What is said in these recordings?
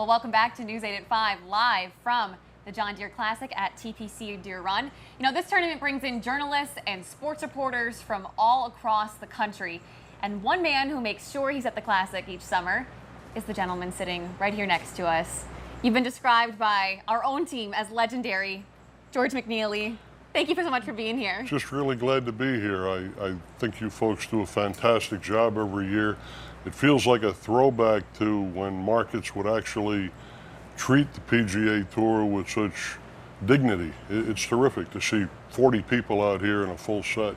Well, welcome back to News 8 at 5, live from the John Deere Classic at TPC Deere Run. You know, this tournament brings in journalists and sports reporters from all across the country. And one man who makes sure he's at the Classic each summer is the gentleman sitting right here next to us. You've been described by our own team as legendary, George McNeilly. Thank you so much for being here. Just really glad to be here. I think you folks do a fantastic job every year. It feels like a throwback to when markets would actually treat the PGA Tour with such dignity. It's terrific to see 40 people out here in a full set.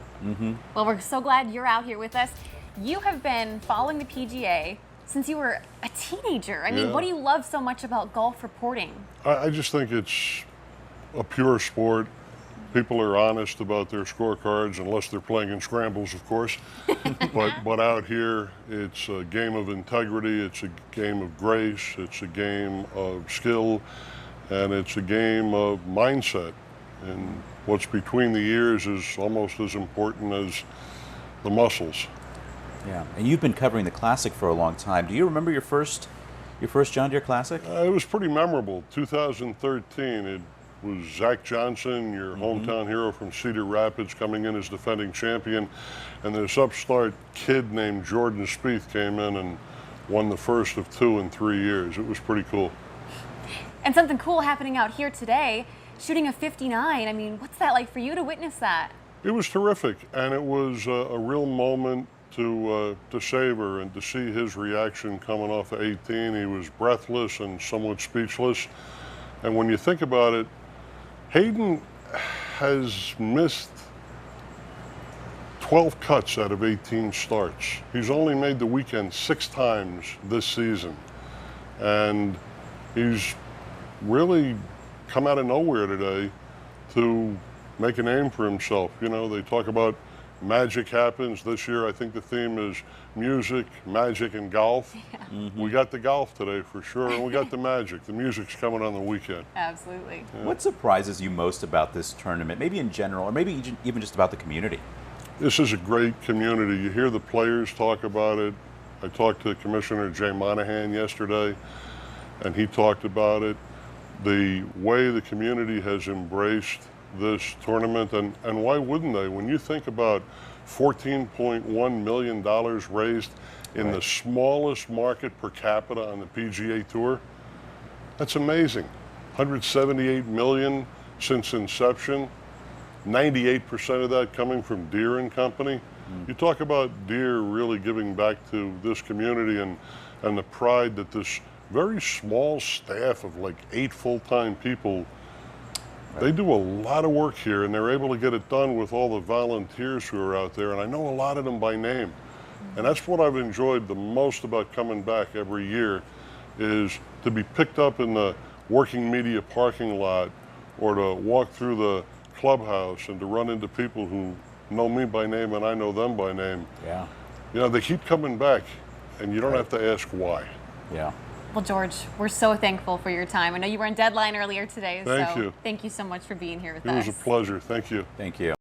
Well, we're so glad you're out here with us. You have been following the PGA since you were a teenager. I mean, what do you love so much about golf reporting? I just think it's a pure sport. People are honest about their scorecards, unless they're playing in scrambles, of course. but out here, it's a game of integrity, it's a game of grace, it's a game of skill, and it's a game of mindset. And what's between the ears is almost as important as the muscles. Yeah, and you've been covering the Classic for a long time. Do you remember your first John Deere Classic? It was pretty memorable. 2013. It was Zach Johnson, your hometown hero from Cedar Rapids, coming in as defending champion, and this upstart kid named Jordan Spieth came in and won the first of 2 in 3 years. It was pretty cool. And something cool happening out here today, shooting a 59. I mean, what's that like for you to witness that? It was terrific, and it was a real moment to savor and to see his reaction coming off of 18. He was breathless and somewhat speechless. And when you think about it, Hayden has missed 12 cuts out of 18 starts. He's only made the weekend 6 times this season. And he's really come out of nowhere today to make a name for himself. You know, they talk about magic happens. This year, I think the theme is music, magic, and golf. Yeah. We got the golf today for sure, and we got the magic. The music's coming on the weekend. Absolutely. Yeah. What surprises you most about this tournament, maybe in general, or maybe even just about the community? This is a great community. You hear the players talk about it. I talked to Commissioner Jay Monahan yesterday, and he talked about it. The way the community has embraced this tournament, and why wouldn't they? When you think about $14.1 million raised in the smallest market per capita on the PGA Tour, that's amazing. 178 million since inception, 98% of that coming from Deere and Company. You talk about Deere really giving back to this community and the pride that this very small staff of like 8 full-time people, they do a lot of work here, and they're able to get it done with all the volunteers who are out there, and I know a lot of them by name. And that's what I've enjoyed the most about coming back every year, is to be picked up in the working media parking lot or to walk through the clubhouse and to run into people who know me by name and I know them by name. Yeah. You know, they keep coming back, and you don't have to ask why. Yeah. Well, George, we're so thankful for your time. I know you were on deadline earlier today, Thank you. Thank you so much for being here with It us. was a pleasure. Thank you. Thank you.